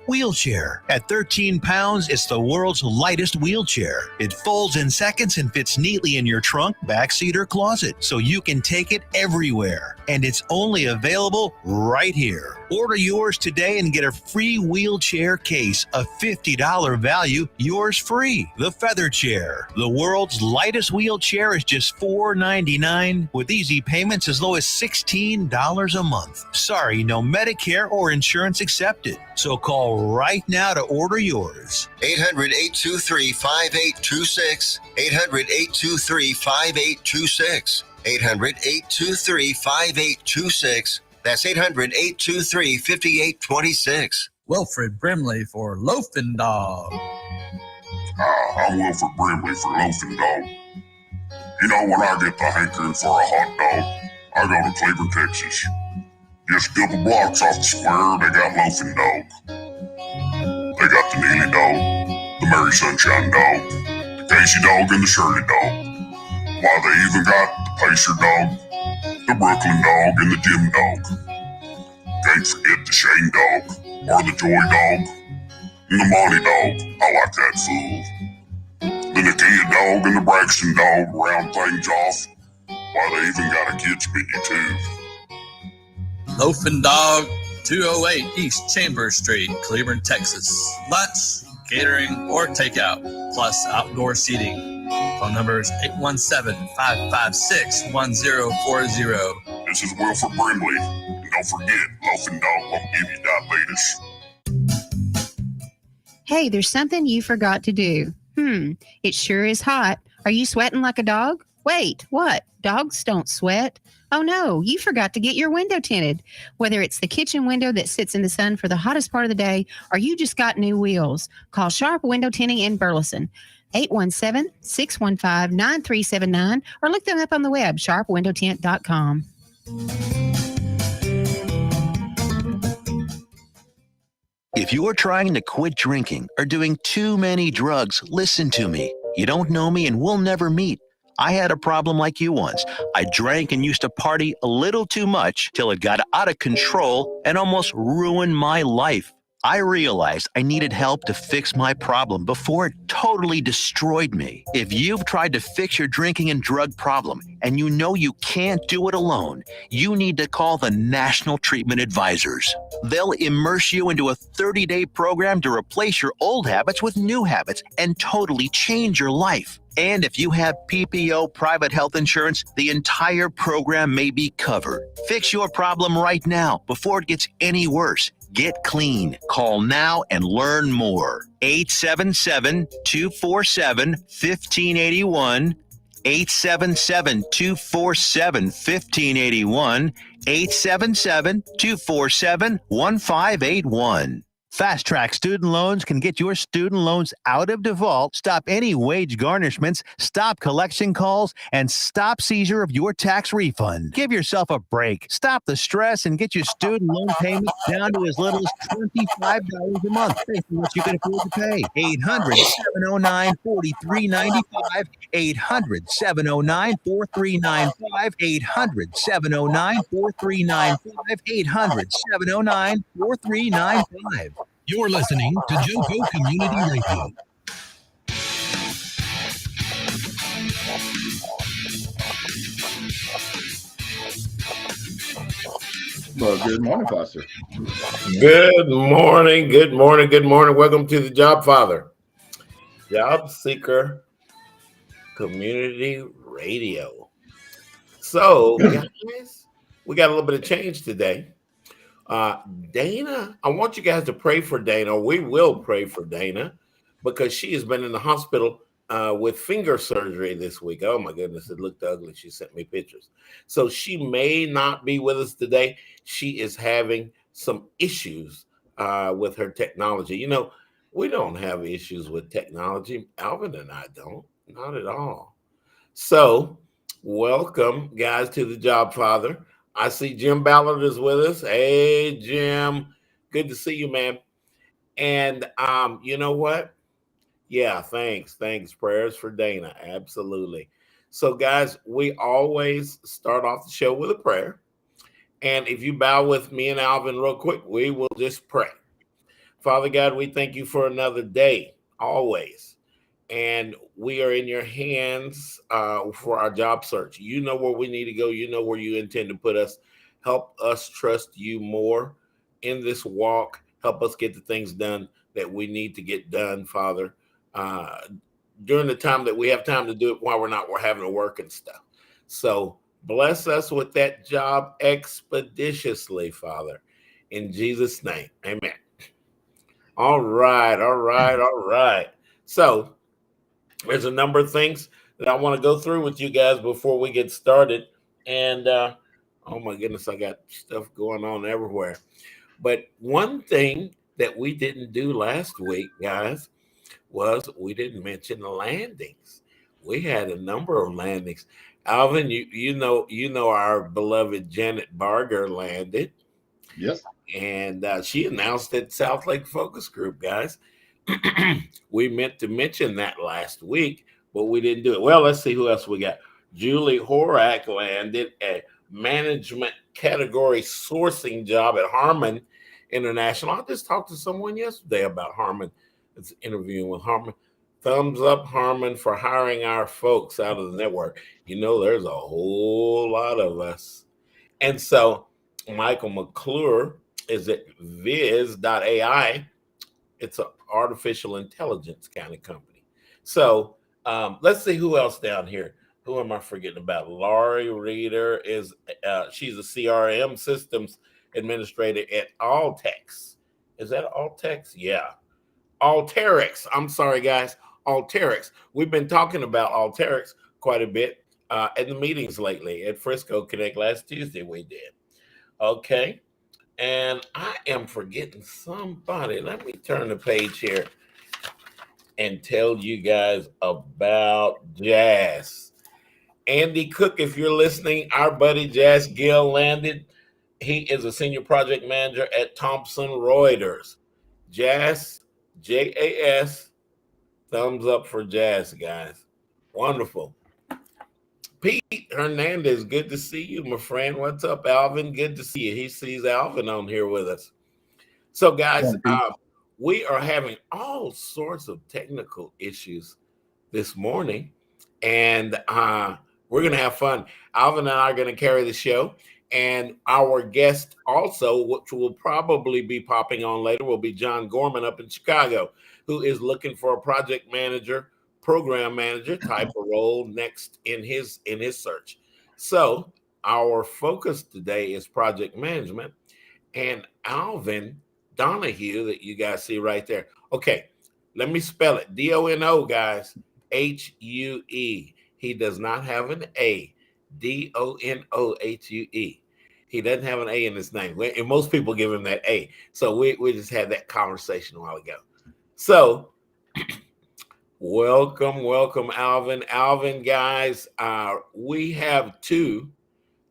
Wheelchair. At 13 pounds, it's the world's lightest wheelchair. It folds in seconds and fits neatly in your trunk, backseat, or closet, so you can take it everywhere. And it's only available right here. Order yours today and get a free wheelchair case, a $50 value, yours free. The Feather Chair. The world's lightest wheelchair is just $4.99 with easy payments as low as $16 a month. Sorry, no Medicare or insurance accepted. So call right now to order yours. 800-823-5826. 800-823-5826. 800-823-5826. That's 800-823-5826. Wilfred Brimley for Loafing Dog. I'm Wilfred Brimley for Loafing Dog. You know, when I get the hankering for a hot dog, I go to Cleveland, Texas. Just a couple blocks off the square, they got Loafing Dog. They got the Neely Dog, the Mary Sunshine Dog, the Casey Dog, and the Shirley Dog. Why, they even got the Pacer Dog, the Brooklyn Dog, and the Jim Dog. Can't forget the Shane Dog, or the Joy Dog, and the Monty Dog. I like that fool. The Nakia Dog and the Braxton Dog round things off. Why, they even got a kids menu too. Loafing Dog, 208 East Chambers Street, Cleveland, Texas. Lunch, catering, or takeout, plus outdoor seating. Phone number is 817-556-1040. This is Wilford Brimley. And don't forget, Loafing Dog won't give you diabetes. Hey, there's something you forgot to do. It sure is hot. Are you sweating like a dog? Wait, what? Dogs don't sweat. Oh no, you forgot to get your window tinted. Whether it's the kitchen window that sits in the sun for the hottest part of the day, or you just got new wheels, call Sharp Window Tinting in Burleson. 817-615-9379, or look them up on the web, sharpwindowtint.com. If you're trying to quit drinking or doing too many drugs, listen to me. You don't know me and we'll never meet. I had a problem like you once. I drank and used to party a little too much till it got out of control and almost ruined my life. I realized I needed help to fix my problem before it totally destroyed me. If you've tried to fix your drinking and drug problem and you know you can't do it alone, you need to call the National Treatment Advisors. They'll immerse you into a 30-day program to replace your old habits with new habits and totally change your life. And if you have PPO private health insurance, the entire program may be covered. Fix your problem right now before it gets any worse. Get clean. Call now and learn more. 877-247-1581. 877-247-1581. 877-247-1581. Fast Track Student Loans can get your student loans out of default, stop any wage garnishments, stop collection calls, and stop seizure of your tax refund. Give yourself a break. Stop the stress and get your student loan payments down to as little as $25 a month. Based on what you can afford to pay. 800-709-4395. 800-709-4395. 800-709-4395. 800-709-4395. You're listening to JoCo Community Radio. Well, good morning, Pastor. Good morning, good morning, good morning. Welcome to the Jobfather, Jobseeker Community Radio. So, guys, we got a little bit of change today. Dana, I want you guys to pray for Dana. We will pray for Dana because she has been in the hospital with finger surgery this week. Oh my goodness, it looked ugly. She sent me pictures. So she may not be with us today. She is having some issues with her technology. You know, we don't have issues with technology. Alvin and I don't, not at all. So welcome, guys, to the Jobfather. I see Jim Ballard is with us. Hey, Jim. Good to see you, man. And you know what? Yeah, thanks. Prayers for Dana. Absolutely. So, guys, we always start off the show with a prayer. And if you bow with me and Alvin real quick, we will just pray. Father God, we thank you for another day, always. And we are in your hands for our job search. You know where we need to go. You know where you intend to put us. Help us trust you more in this walk. Help us get the things done that we need to get done, Father, during the time that we have time to do it while we're having to work and stuff. So bless us with that job expeditiously, Father. In Jesus' name, amen. All right. So there's a number of things that I want to go through with you guys before we get started. And oh my goodness, I got stuff going on everywhere. But one thing that we didn't do last week, guys, was we didn't mention the landings. We had a number of landings. Alvin, you know our beloved Janet Barger landed. Yes. And she announced at South Lake Focus Group, guys. We meant to mention that last week, but we didn't do it. Well, let's see who else we got. Julie Horak landed a management category sourcing job at Harmon International. I just talked to someone yesterday about Harmon. It's interviewing with Harmon. Thumbs up, Harmon, for hiring our folks out of the network. You know, there's a whole lot of us. And so Michael McClure is at Viz.ai. It's an artificial intelligence kind of company. So let's see who else down here. Who am I forgetting about? Laurie Reeder is she's a CRM systems administrator at Altex. Is that Altex? Yeah. Alteryx. I'm sorry, guys. Alteryx. We've been talking about Alteryx quite a bit at the meetings lately. At Frisco Connect last Tuesday we did. Okay. And I am forgetting somebody. Let me turn the page here and tell you guys about Jazz. Andy Cook, if you're listening, our buddy Jazz Gill landed. He is a senior project manager at Thomson Reuters. Jazz, Jas, thumbs up for Jazz, guys. Wonderful. Pete Hernandez, good to see you, my friend. What's up, Alvin? Good to see you. He sees Alvin on here with us. So, guys, we are having all sorts of technical issues this morning, and we're going to have fun. Alvin and I are going to carry the show, and our guest also, which will probably be popping on later, will be John Gorman up in Chicago, who is looking for a project manager, program manager type of role next in his search. So our focus today is project management, and Alvin Donahue that you guys see right there. Okay, let me spell it. D-O-N-O, guys. H-U-E. He does not have an A. D-O-N-O-H-U-E. He doesn't have an A in his name. And most people give him that A. So we just had that conversation a while ago. So welcome, Alvin. Alvin, guys, we have two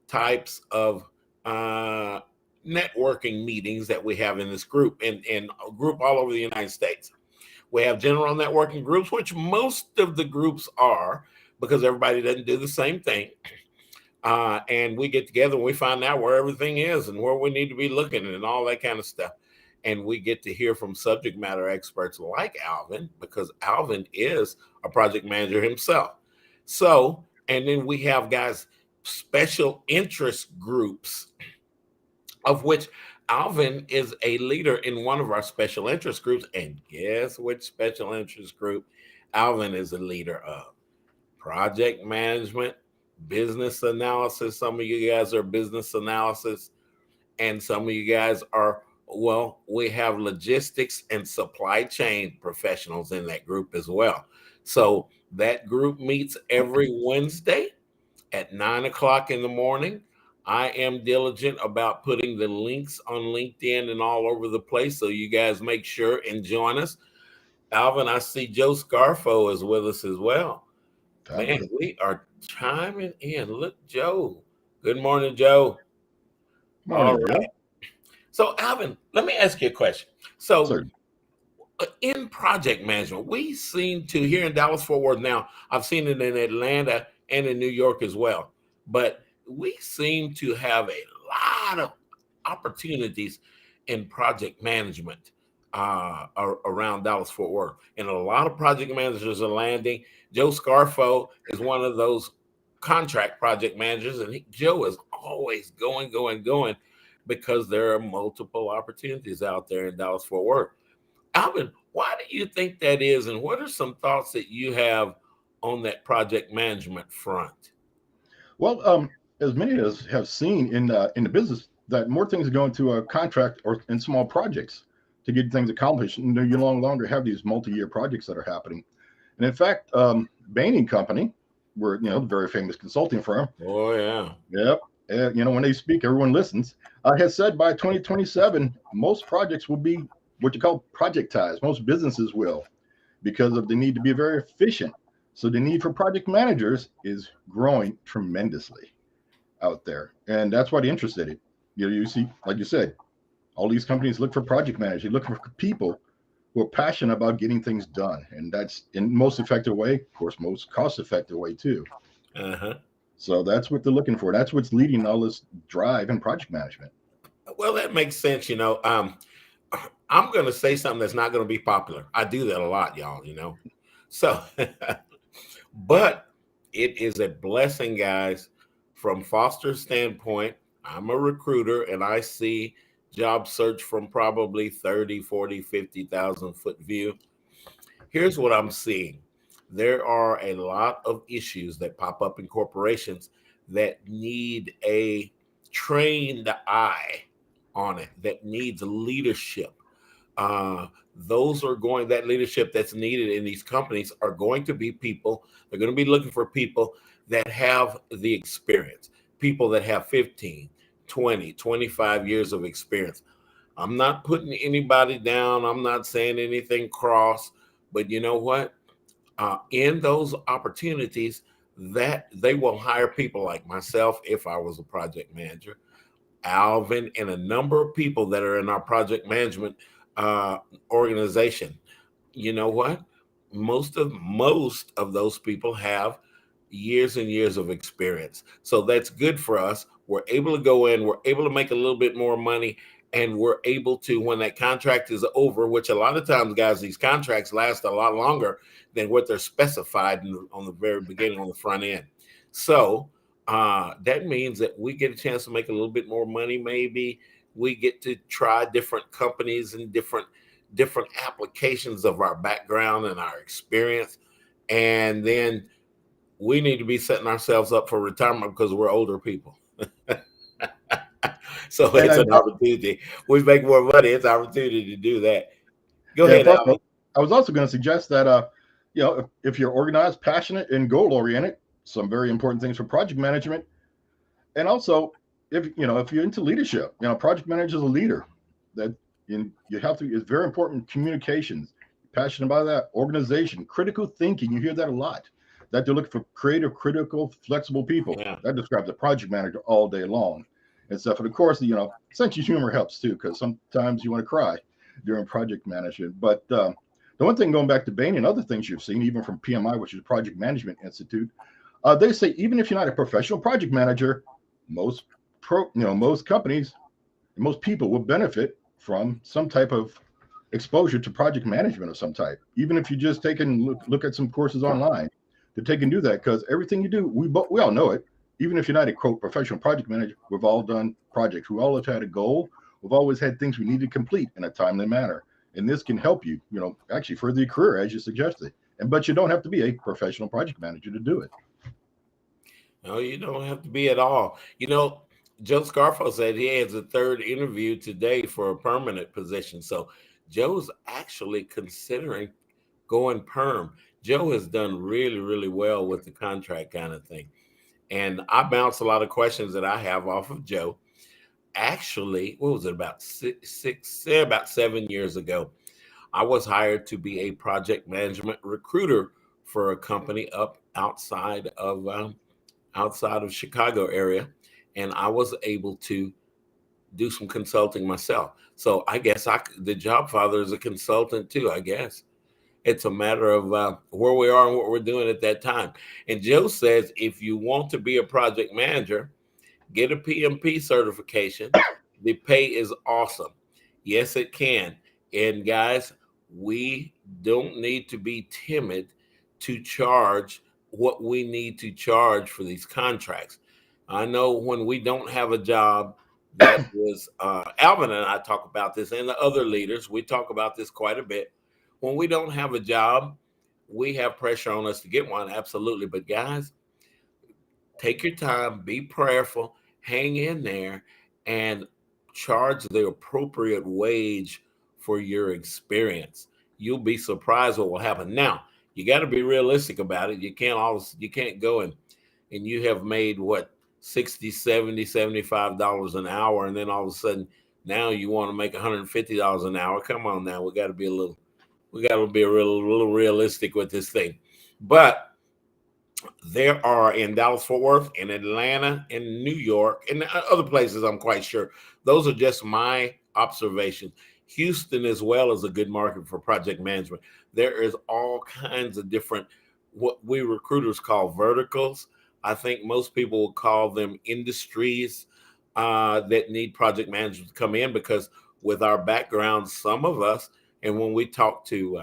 types of networking meetings that we have in this group, and a group all over the United States. We have general networking groups, which most of the groups are, because everybody doesn't do the same thing. And we get together and we find out where everything is and where we need to be looking and all that kind of stuff. And we get to hear from subject matter experts like Alvin, because Alvin is a project manager himself. So, and then we have, guys, special interest groups, of which Alvin is a leader in one of our special interest groups. And guess which special interest group Alvin is a leader of? Project management, business analysis. Some of you guys are business analysis, and some of you guys are, well, we have logistics and supply chain professionals in that group as well. So that group meets every Wednesday at 9:00 in the morning. I am diligent about putting the links on LinkedIn and all over the place, so you guys make sure and join us. Alvin, I see Joe Scarfo is with us as well. Man, we are chiming in. Look, Joe. Good morning, Joe. Morning, all right. So, Alvin, let me ask you a question. So, in project management, we seem to, here in Dallas-Fort Worth now, I've seen it in Atlanta and in New York as well, but we seem to have a lot of opportunities in project management. around Dallas-Fort Worth. And a lot of project managers are landing. Joe Scarfo is one of those contract project managers, and Joe is always going because there are multiple opportunities out there in Dallas-Fort Worth. Alvin, why do you think that is, and what are some thoughts that you have on that project management front? Well, as many of us have seen in the business, that more things go into a contract or in small projects to get things accomplished. And you no longer have these multi-year projects that are happening. And in fact, Bain & Company, we're the very famous consulting firm. Oh yeah. Yep. When they speak, everyone listens. Has said by 2027, most projects will be what you call projectized. Most businesses will, because of the need to be very efficient. So the need for project managers is growing tremendously out there, and that's why they're interested in. You see, like you said, all these companies look for project managers. They look for people who are passionate about getting things done, and that's in most effective way, of course, most cost-effective way too. So that's what they're looking for. That's what's leading all this drive in project management. Well, that makes sense. I'm going to say something that's not going to be popular. I do that a lot, y'all. So, but it is a blessing, guys. From Foster's standpoint, I'm a recruiter, and I see job search from probably 30, 40, 50,000 foot view. Here's what I'm seeing. There are a lot of issues that pop up in corporations that need a trained eye on it, that needs leadership. That leadership that's needed in these companies are going to be people. They're going to be looking for people that have the experience, people that have 15, 20, 25 years of experience. I'm not putting anybody down. I'm not saying anything cross, but you know what? In those opportunities, that they will hire people like myself if I was a project manager, Alvin, and a number of people that are in our project management organization. You know what? Most of those people have years and years of experience. So that's good for us. We're able to go in, we're able to make a little bit more money, and we're able to, when that contract is over, which a lot of times, guys, these contracts last a lot longer than what they're specified on the very beginning, on the front end. So that means that we get a chance to make a little bit more money. Maybe we get to try different companies and different applications of our background and our experience. And then we need to be setting ourselves up for retirement because we're older people. So it's an opportunity. We make more money. It's an opportunity to do that. Go ahead, Alvin. I was also going to suggest that, if you're organized, passionate, and goal-oriented, some very important things for project management. And also, if you're into leadership, project manager is a leader. It's very important. Communications, passionate about that. Organization, critical thinking. You hear that a lot. That they're looking for creative, critical, flexible people. Yeah. That describes a project manager all day long and stuff. And of course, sense of humor helps too, because sometimes you want to cry during project management. But the one thing, going back to Bain and other things you've seen, even from PMI, which is Project Management Institute, they say even if you're not a professional project manager, most companies and most people will benefit from some type of exposure to project management of some type. Even if you just take and look at some courses online to take and do that, because everything you do, we all know it. Even if you're not a quote professional project manager, we've all done projects. We all have had a goal. We've always had things we need to complete in a timely manner. And this can help you, actually further your career, as you suggested. But you don't have to be a professional project manager to do it. No, you don't have to be at all. Joe Scarfo said he has a third interview today for a permanent position. So Joe's actually considering going perm. Joe has done really, really well with the contract kind of thing. And I bounce a lot of questions that I have off of Joe. Actually, what was it, about 7 years ago, I was hired to be a project management recruiter for a company up outside of Chicago area. And I was able to do some consulting myself. So I guess the Jobfather is a consultant too, I guess. It's a matter of where we are and what we're doing at that time. And Joe says, if you want to be a project manager, get a PMP certification. The pay is awesome. Yes, it can. And guys, we don't need to be timid to charge what we need to charge for these contracts. I know when we don't have a job, that was Alvin and I talk about this, and the other leaders, we talk about this quite a bit. When we don't have a job, we have pressure on us to get one, absolutely. But guys, take your time, be prayerful, hang in there, and charge the appropriate wage for your experience. You'll be surprised what will happen. Now, you got to be realistic about it. You can't go and you have made what, 60, 70, $75 an hour, and then all of a sudden now you want to make $150 an hour. Come on now, we got to be a little realistic with this thing. But there are in Dallas, Fort Worth, in Atlanta, in New York, and other places, I'm quite sure. Those are just my observations. Houston as well is a good market for project management. There is all kinds of different, what we recruiters call verticals. I think most people will call them industries that need project managers to come in, because with our background, some of us, and when we talk to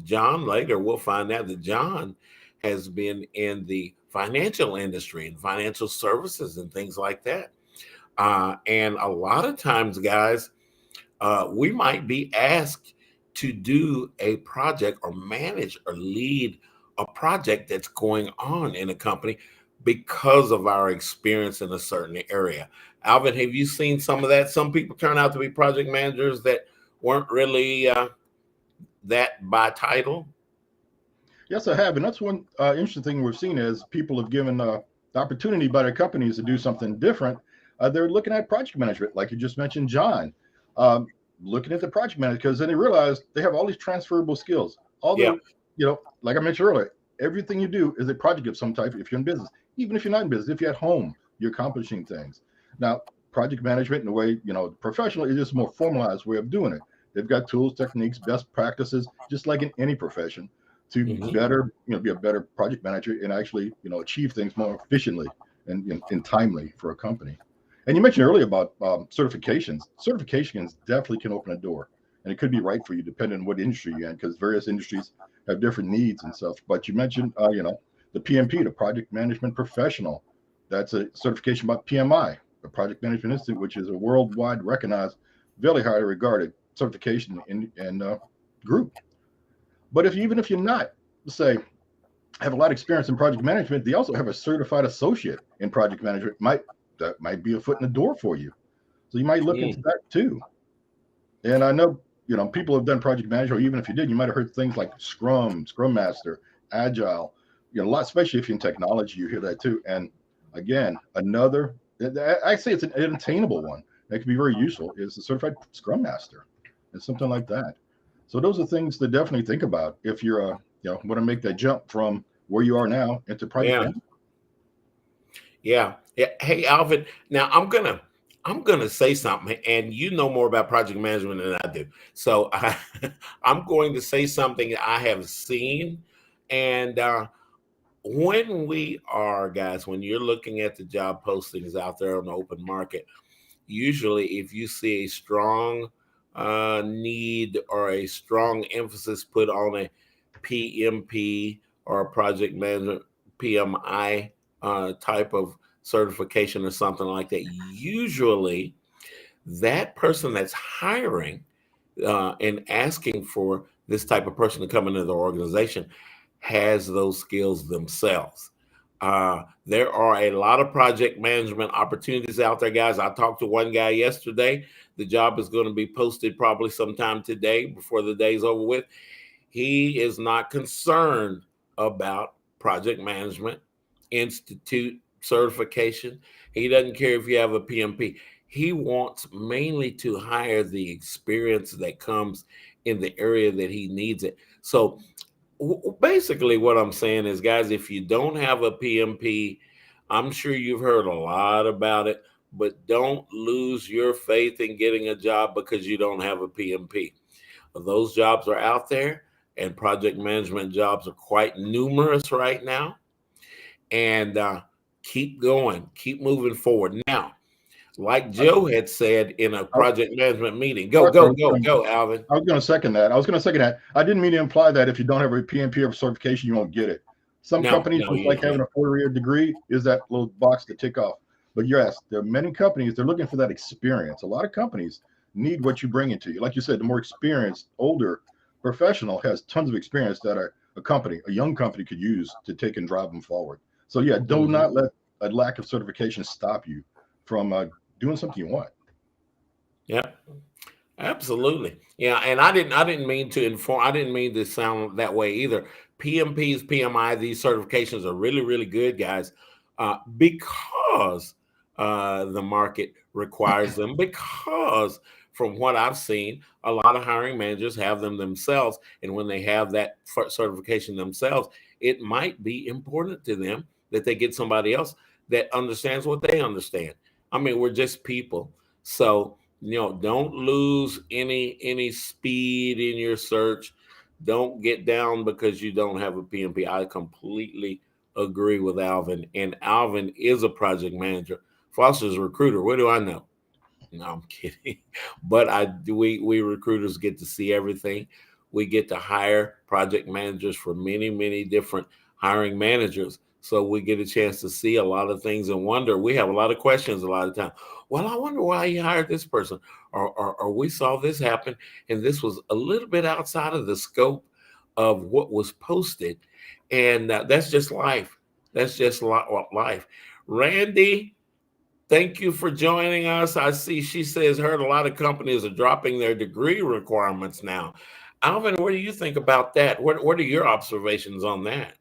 John later, we'll find out that John has been in the financial industry and financial services and things like that. And a lot of times, guys, we might be asked to do a project or manage or lead a project that's going on in a company because of our experience in a certain area. Alvin, have you seen some of that? Some people turn out to be project managers that weren't really that by title. Yes, I have. And that's one interesting thing we've seen is people have given the opportunity by their companies to do something different. They're looking at project management, like you just mentioned, John, looking at the project management, because then they realize they have all these transferable skills. Although, like I mentioned earlier, everything you do is a project of some type if you're in business. Even if you're not in business, if you're at home, you're accomplishing things. Now, project management in a way, professional is just a more formalized way of doing it. They've got tools, techniques, best practices, just like in any profession, to better, be a better project manager and actually, achieve things more efficiently and timely for a company. And you mentioned earlier about certifications. Certifications definitely can open a door, and it could be right for you depending on what industry you're in, because various industries have different needs and stuff. But you mentioned, the PMP, the Project Management Professional. That's a certification by PMI, the Project Management Institute, which is a worldwide recognized, very highly regarded certification and group. But even if you're not, say, have a lot of experience in project management, they also have a certified associate in project management. That might be a foot in the door for you. So you might look into that too. And I know, people have done project management, or even if you did, you might have heard things like Scrum Master, Agile, a lot, especially if you're in technology, you hear that too. And again, I say it's an attainable one that can be very useful, is the certified Scrum Master and something like that. So those are things to definitely think about if you're, want to make that jump from where you are now into project management. Yeah. Hey, Alvin, now I'm gonna say something, and you know more about project management than I do. So I'm going to say something I have seen. And when you're looking at the job postings out there on the open market, usually if you see a strong need or a strong emphasis put on a PMP or a project management PMI type of certification or something like that, usually that person that's hiring and asking for this type of person to come into the organization has those skills themselves. There are a lot of project management opportunities out there, guys. I talked to one guy yesterday. The job is going to be posted probably sometime today before the day's over with. He is not concerned about project management institute certification. He doesn't care if you have a PMP. He wants mainly to hire the experience that comes in the area that he needs it. So basically what I'm saying is, guys, if you don't have a PMP, I'm sure you've heard a lot about it, but don't lose your faith in getting a job because you don't have a PMP. Those jobs are out there, and project management jobs are quite numerous right now. And keep going, keep moving forward. Now, like Joe had said in a I- project management meeting. Go, Alvin. I was going to second that. I didn't mean to imply that if you don't have a PMP or certification, you won't get it. Some companies, just like having a 4-year degree, is that little box to tick off. But yes, there are many companies, they're looking for that experience. A lot of companies need what you bring into you. Like you said, the more experienced, older professional has tons of experience that a young company could use to take and drive them forward. So yeah, do not let a lack of certification stop you from doing something you want. Yep. Absolutely. Yeah, and I didn't mean to sound that way either. PMPs, PMI, these certifications are really, really good, guys, because the market requires them, because from what I've seen, a lot of hiring managers have them themselves, and when they have that certification themselves, it might be important to them that they get somebody else that understands what they understand. I mean, we're just people. So don't lose any speed in your search. Don't get down because you don't have a PMP. I completely agree with Alvin. And Alvin is a project manager. Foster's a recruiter. What do I know? No, I'm kidding. But we recruiters get to see everything. We get to hire project managers for many, many different hiring managers. So we get a chance to see a lot of things and wonder. We have a lot of questions a lot of time. Well, I wonder why you hired this person, or we saw this happen, and this was a little bit outside of the scope of what was posted. And that's just life. That's just life. Randy, thank you for joining us. I see she says heard a lot of companies are dropping their degree requirements now. Alvin, what do you think about that? What are your observations on that?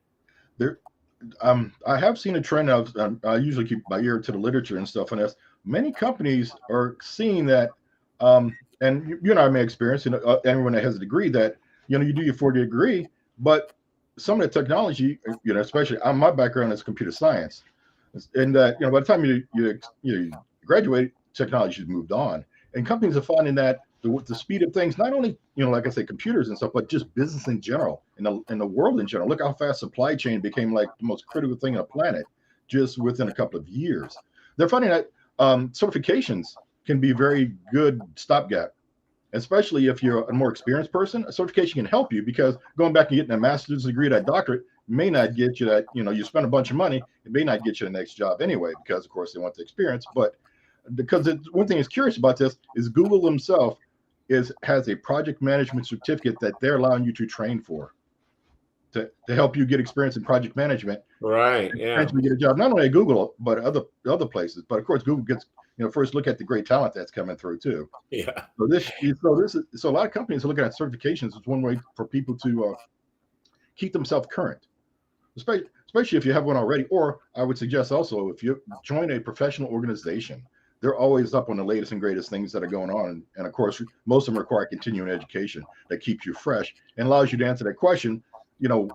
I have seen a trend of, I usually keep my ear to the literature and stuff on this. Many companies are seeing that, and you and I may experience, anyone that has a degree, that, you do your 4-year degree, but some of the technology, especially my background is computer science, and that, by the time you graduate, technology has moved on, and companies are finding that the speed of things, not only, like I say, computers and stuff, but just business in general, in the world in general. Look how fast supply chain became like the most critical thing on the planet just within a couple of years. They're finding that certifications can be very good stopgap, especially if you're a more experienced person. A certification can help you, because going back and getting a master's degree, that doctorate may not get you that, you spend a bunch of money, it may not get you the next job anyway, because of course they want the experience. But because one thing is curious about this is Google themselves has a project management certificate that they're allowing you to train for, to help you get experience in project management. Right. Yeah. Eventually get a job, not only at Google, but other places. But of course, Google gets, first look at the great talent that's coming through too. Yeah. So a lot of companies are looking at certifications as one way for people to keep themselves current, especially if you have one already. Or I would suggest also, if you join a professional organization, they're always up on the latest and greatest things that are going on. And of course, most of them require continuing education that keeps you fresh and allows you to answer that question,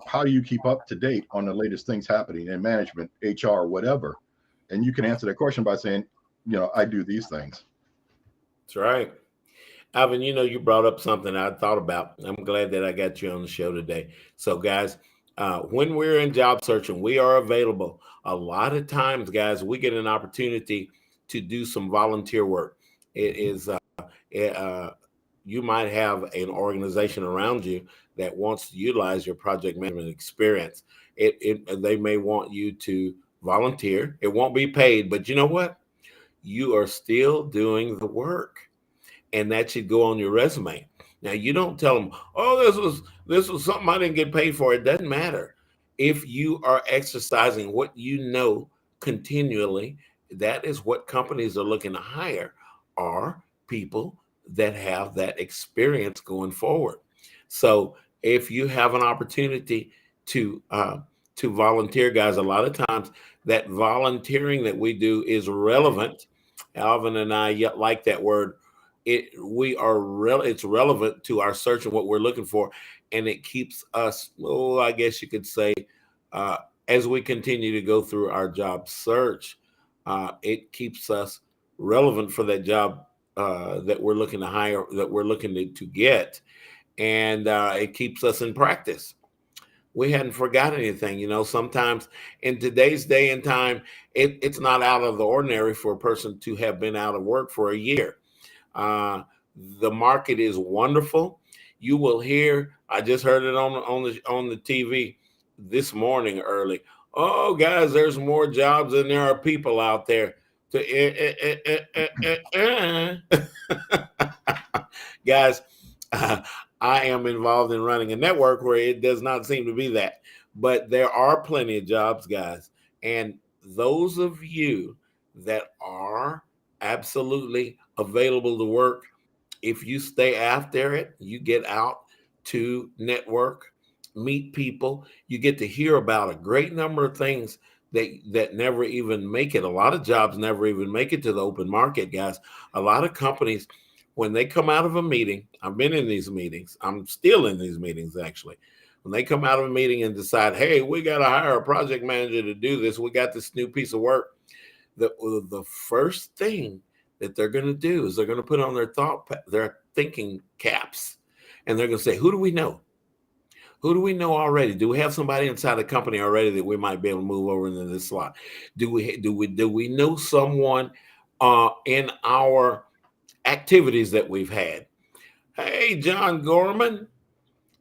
how do you keep up to date on the latest things happening in management, HR, whatever? And you can answer that question by saying, I do these things. That's right. Alvin, you brought up something I thought about. I'm glad that I got you on the show today. So guys, when we're in job searching, we are available. A lot of times, guys, we get an opportunity to do some volunteer work. It is, you might have an organization around you that wants to utilize your project management experience. They may want you to volunteer. It won't be paid, but you know what? You are still doing the work, and that should go on your resume. Now, you don't tell them, oh, this was something I didn't get paid for. It doesn't matter. If you are exercising what you know continually, that is what companies are looking to hire, are people that have that experience going forward. So if you have an opportunity to volunteer, guys, a lot of times that volunteering that we do is relevant. Alvin and I like that word. It's relevant to our search and what we're looking for, and it keeps us, I guess you could say, as we continue to go through our job search, it keeps us relevant for that job that we're looking to hire, that we're looking to get, and it keeps us in practice. we hadn't forgotten anything. Sometimes in today's day and time, it's not out of the ordinary for a person to have been out of work for a year. The market is wonderful. You will hear, I just heard it on the TV this morning early. Oh, guys, there's more jobs than there are people out there. Guys, I am involved in running a network where it does not seem to be that. But there are plenty of jobs, guys. And those of you that are absolutely available to work, if you stay after it, you get out to network, meet people, you get to hear about a great number of things that never even make it. A lot of jobs never even make it to the open market, guys. A lot of companies, when they come out of a meeting, I've been in these meetings, I'm still in these meetings actually. When they come out of a meeting and decide, hey, we got to hire a project manager to do this, we got this new piece of work, the first thing that they're going to do is they're going to put on their thinking caps, and they're going to say, who do we know? Who do we know already? Do we have somebody inside the company already that we might be able to move over into this slot? Do we know someone in our activities that we've had? Hey, John Gorman,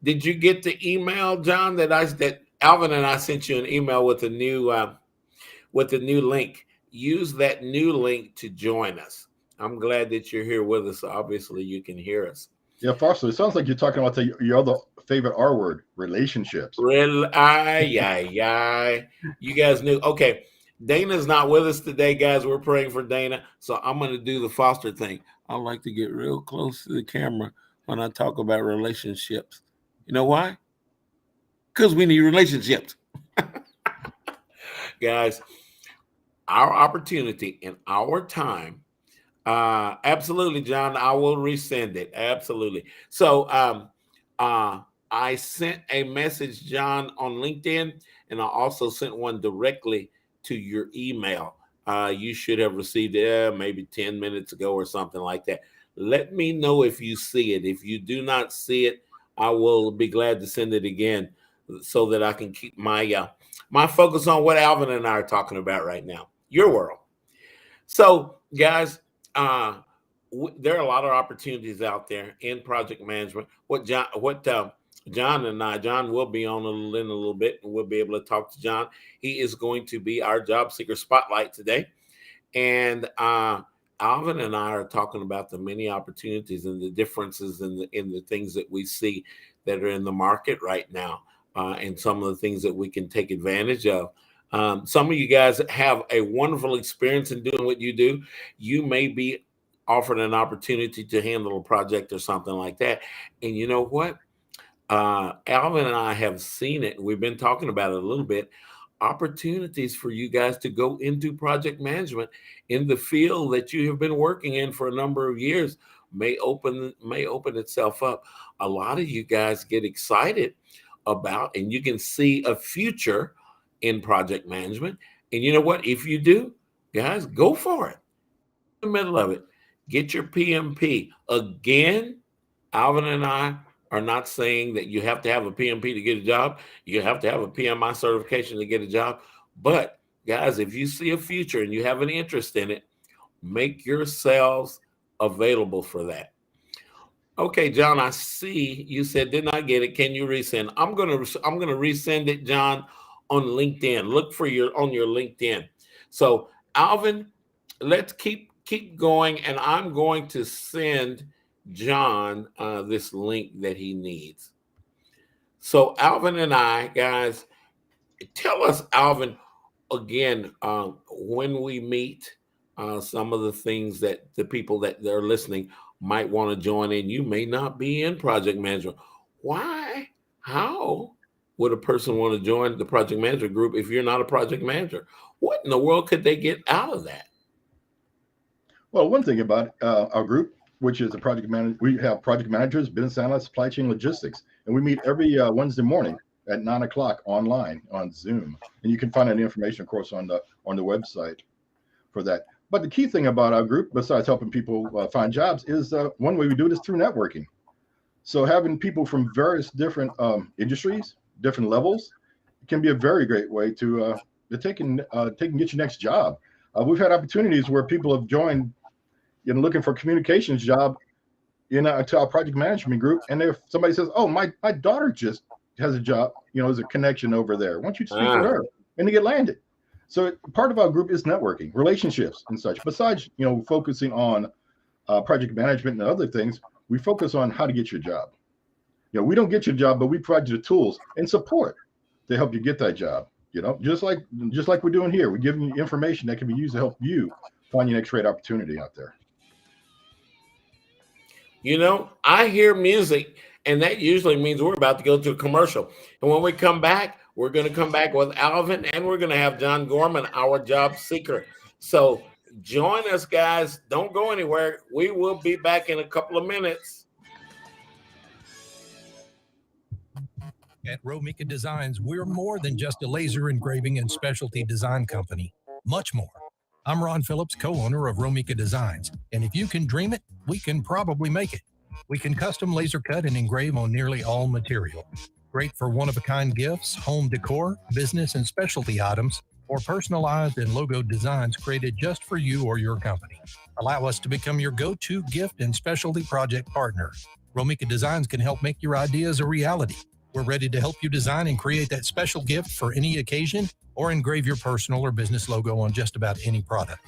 did you get the email, John, that Alvin and I sent you an email with a new link? Use that new link to join us. I'm glad that you're here with us. Obviously, you can hear us. Yeah, Foster, it sounds like you're talking about your other favorite R word, relationships. You guys knew. Okay, Dana's not with us today, guys. We're praying for Dana. So I'm going to do the Foster thing. I like to get real close to the camera when I talk about relationships. You know why? Because we need relationships. Guys, our opportunity and our time. Absolutely, John. I will resend it. Absolutely. So I sent a message, John, on LinkedIn, and I also sent one directly to your email. You should have received it maybe 10 minutes ago or something like that. Let me know if you see it. If you do not see it, I will be glad to send it again so that I can keep my focus on what Alvin and I are talking about right now, your world. So, guys, there are a lot of opportunities out there in project management. John and I, John will be on in a little bit, and we'll be able to talk to John. He is going to be our Jobseeker Spotlight today. And Alvin and I are talking about the many opportunities and the differences in the things that we see that are in the market right now, and some of the things that we can take advantage of. Some of you guys have a wonderful experience in doing what you do. You may be offered an opportunity to handle a project or something like that. And you know what? Alvin and I have seen it. We've been talking about it a little bit. Opportunities for you guys to go into project management in the field that you have been working in for a number of years may open itself up. A lot of you guys get excited about, and you can see a future in project management. And you know what? If you do, guys, go for it. In the middle of it, get your PMP. Again, Alvin and I are not saying that you have to have a PMP to get a job. You have to have a PMI certification to get a job. But guys, if you see a future and you have an interest in it, make yourselves available for that. Okay, John, I see you said did not get it. Can you resend? I'm gonna resend it, John, on LinkedIn. Look for on your LinkedIn. So Alvin, let's keep going, and I'm going to send John this link that he needs. So Alvin and I, guys, tell us, Alvin, again, when we meet, some of the things that the people that are listening might want to join in. You may not be in project management. Why? How would a person want to join the project manager group if you're not a project manager? What in the world could they get out of that? Well, one thing about our group, which is a project manager, we have project managers, business analysts, supply chain logistics, and we meet every Wednesday morning at 9:00 online on Zoom. And you can find that information, of course, on the website for that. But the key thing about our group, besides helping people find jobs, is one way we do it is through networking. So having people from various different industries, different levels, it can be a very great way to take and get your next job. We've had opportunities where people have joined, looking for a communications job, to our project management group, and if somebody says, "Oh, my daughter just has a job, as a connection over there. Why don't you speak with her?" And they get landed. So part of our group is networking, relationships, and such. Besides, focusing on project management and other things, we focus on how to get your job. We don't get your job, but we provide you the tools and support to help you get that job. Just like we're doing here, we're giving you information that can be used to help you find your next great opportunity out there. I hear music, and that usually means we're about to go to a commercial. And when we come back, we're going to come back with Alvin, and we're going to have John Gorman, our job seeker. So join us, guys. Don't go anywhere. We will be back in a couple of minutes. At Romika Designs, we're more than just a laser engraving and specialty design company. Much more. I'm Ron Phillips, co-owner of Romika Designs, and if you can dream it, we can probably make it. We can custom laser cut and engrave on nearly all material. Great for one-of-a-kind gifts, home decor, business and specialty items, or personalized and logoed designs created just for you or your company. Allow us to become your go-to gift and specialty project partner. Romika Designs can help make your ideas a reality. We're ready to help you design and create that special gift for any occasion, or engrave your personal or business logo on just about any product.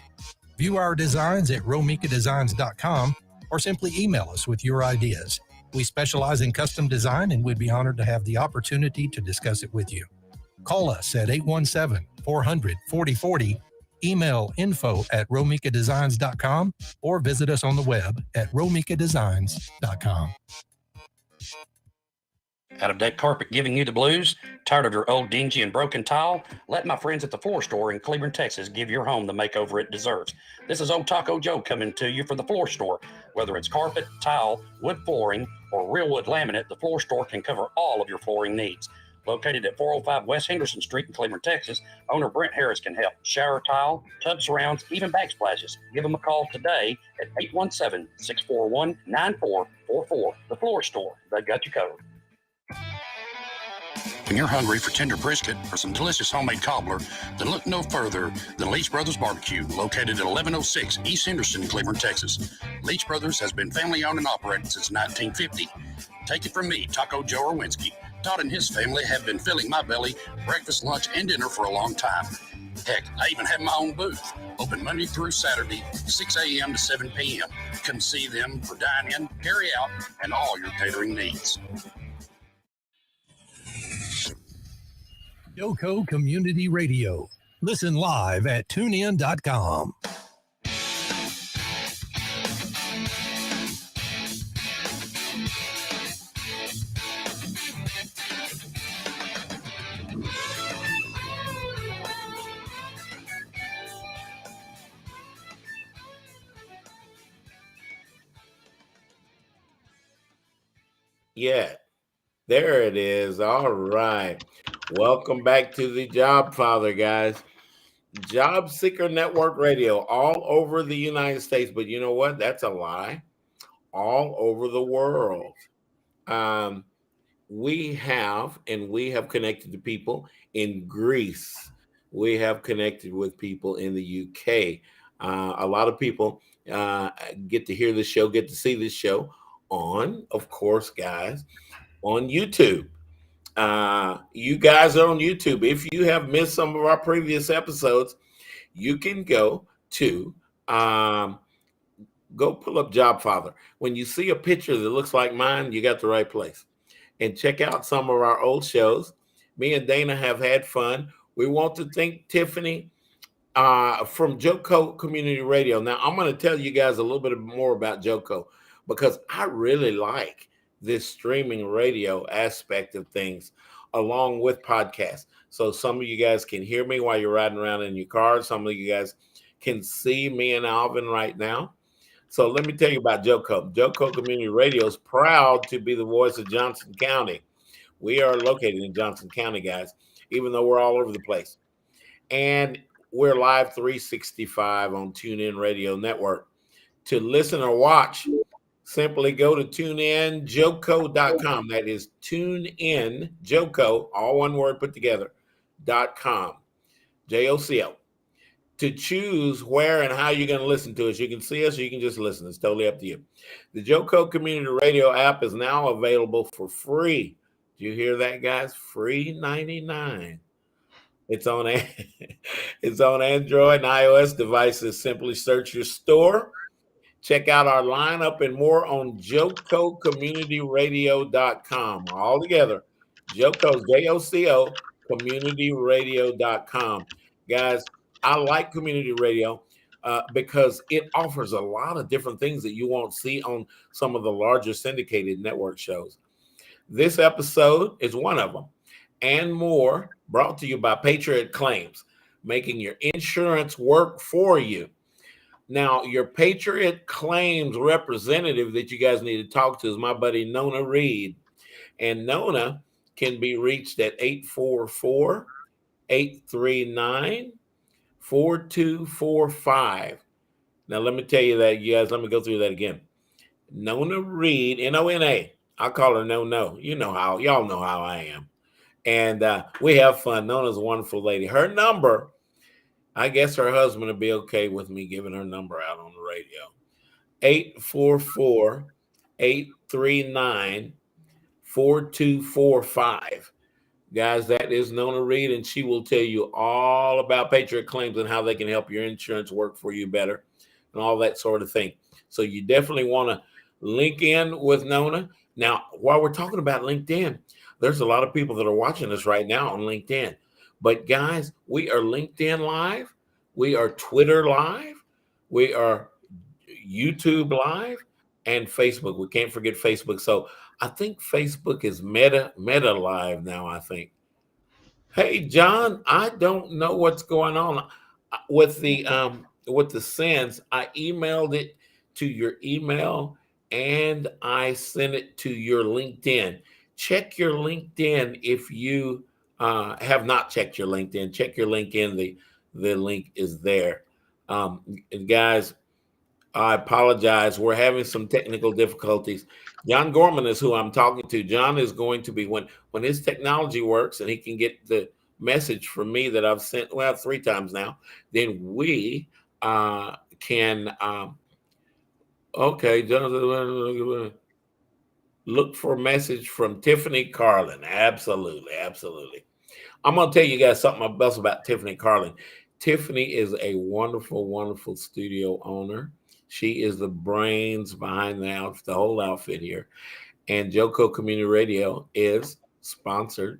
View our designs at romikadesigns.com or simply email us with your ideas. We specialize in custom design, and we'd be honored to have the opportunity to discuss it with you. Call us at 817-400-4040, email info@romikadesigns.com, or visit us on the web at romikadesigns.com. Out-of-date carpet giving you the blues? Tired of your old dingy and broken tile? Let my friends at the Floor Store in Cleburne, Texas give your home the makeover it deserves. This is Old Taco Joe coming to you for the Floor Store. Whether it's carpet, tile, wood flooring, or real wood laminate, the Floor Store can cover all of your flooring needs. Located at 405 West Henderson Street in Cleburne, Texas, owner Brent Harris can help. Shower tile, tub surrounds, even backsplashes. Give them a call today at 817-641-9444. The Floor Store, they've got you covered. When you're hungry for tender brisket or some delicious homemade cobbler, then look no further than Leech Brothers Barbecue, located at 1106 East Henderson in Cleburne, Texas. Leech Brothers has been family-owned and operated since 1950. Take it from me, Taco Joe Orwinski. Todd and his family have been filling my belly breakfast, lunch, and dinner for a long time. Heck, I even have my own booth, open Monday through Saturday, 6 a.m. to 7 p.m. Come see them for dine-in, carry-out, and all your catering needs. Yoco Community Radio. Listen live at tunein.com. Yeah, there it is. All right. Welcome back to the Jobfather, guys. Jobseeker Network Radio, all over the United States. But you know what? That's a lie. All over the world. We have connected to people in Greece. We have connected with people in the UK. A lot of people get to hear this show, get to see this show on, of course, guys, on YouTube. You guys are on YouTube. If you have missed some of our previous episodes, you can go to go pull up Jobfather. When you see a picture that looks like mine, you got the right place. And check out some of our old shows. Me and Dana have had fun. We want to thank Tiffany from Joco Community Radio. Now, I'm going to tell you guys a little bit more about Joco, because I really like this streaming radio aspect of things along with podcasts. So some of you guys can hear me while you're riding around in your car. Some of you guys can see me and Alvin right now. So let me tell you about Joco. Joco Community Radio is proud to be the voice of Johnson County. We are located in Johnson County, guys, even though we're all over the place. And we're live 365 on TuneIn Radio Network. To listen or watch simply go to tuneinjoco.com. That is tuneinjoco, all one word put together, .com, JOCO, to choose where and how you're going to listen to us. You can see us or you can just listen. It's totally up to you. The Joco Community Radio app is now available for free. Do you hear that, guys? Free 99. It's on it's on Android and iOS devices. Simply search your store. Check out our lineup and more on jococommunityradio.com. All together. Joco's JOCO communityradio.com. Guys, I like community radio because it offers a lot of different things that you won't see on some of the larger syndicated network shows. This episode is one of them, and more, brought to you by Patriot Claims, making your insurance work for you. Now, your Patriot Claims representative that you guys need to talk to is my buddy Nona Reed. And Nona can be reached at 844-839-4245. Now, let me tell you that, you guys. Let me go through that again. Nona Reed, Nona. I call her No. You know how, y'all know how I am. And we have fun. Nona's a wonderful lady. Her number, I guess her husband would be okay with me giving her number out on the radio. 844-839-4245. Guys, that is Nona Reed, and she will tell you all about Patriot Claims and how they can help your insurance work for you better and all that sort of thing. So you definitely want to link in with Nona. Now, while we're talking about LinkedIn, there's a lot of people that are watching us right now on LinkedIn. But guys, we are LinkedIn Live. We are Twitter Live. We are YouTube Live and Facebook. We can't forget Facebook. So I think Facebook is Meta Live now, I think. Hey, John, I don't know what's going on with the sends. I emailed it to your email and I sent it to your LinkedIn. Check your LinkedIn if you have not checked your LinkedIn. Check your LinkedIn. The link is there. Guys, I apologize. We're having some technical difficulties. John Gorman is who I'm talking to. John is going to be, when his technology works and he can get the message from me that I've sent, 3 times now, then we can, okay, John, look for a message from Tiffany Carlin. Absolutely. I'm going to tell you guys something else about Tiffany Carlin. Tiffany is a wonderful, wonderful studio owner. She is the brains behind the whole outfit here. And Joco Community Radio is sponsored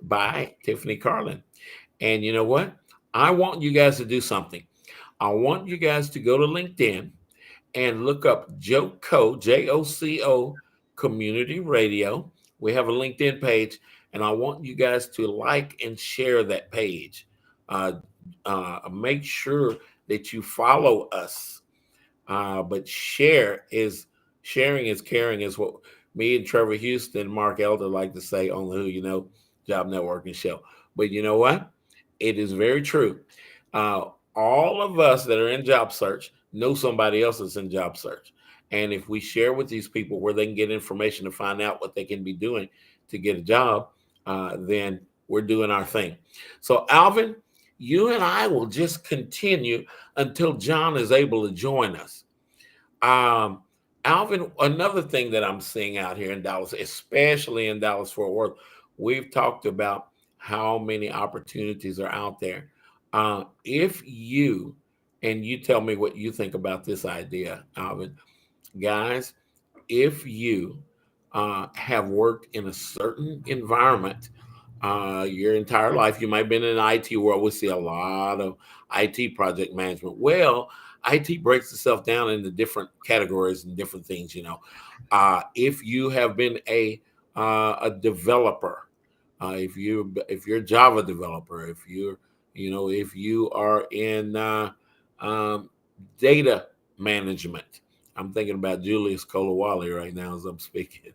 by Tiffany Carlin. And you know what? I want you guys to do something. I want you guys to go to LinkedIn and look up Joco, JOCO Community Radio. We have a LinkedIn page, and I want you guys to like and share that page. Make sure that you follow us. But sharing is caring is what me and Trevor Houston, Mark Elder like to say on the Who You Know Job Networking Show. But you know what? It is very true. All of us that are in job search know somebody else that's in job search. And if we share with these people where they can get information to find out what they can be doing to get a job, then we're doing our thing. So Alvin, you and I will just continue until John is able to join us. Alvin, another thing that I'm seeing out here in Dallas, especially in Dallas-Fort Worth, we've talked about how many opportunities are out there. If you, and you tell me what you think about this idea, Alvin, guys, if you have worked in a certain environment your entire life, you might have been in the IT world. We see a lot of IT project management. Well, IT breaks itself down into different categories and different things, you know. If you have been a developer, if you're a Java developer, if you are in data management. I'm thinking about Julius Kolawale right now as I'm speaking.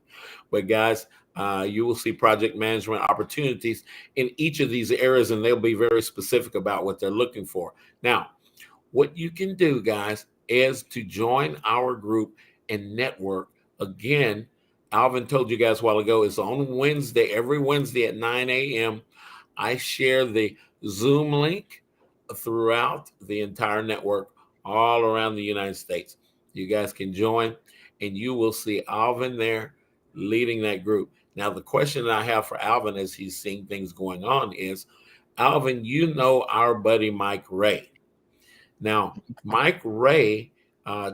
But guys, you will see project management opportunities in each of these areas, and they'll be very specific about what they're looking for. Now, what you can do, guys, is to join our group and network. Again, Alvin told you guys a while ago, it's on Wednesday, every Wednesday at 9 a.m. I share the Zoom link throughout the entire network all around the United States. You guys can join, and you will see Alvin there leading that group. Now, the question that I have for Alvin as he's seeing things going on is, Alvin, you know our buddy Mike Ray. Now, Mike Ray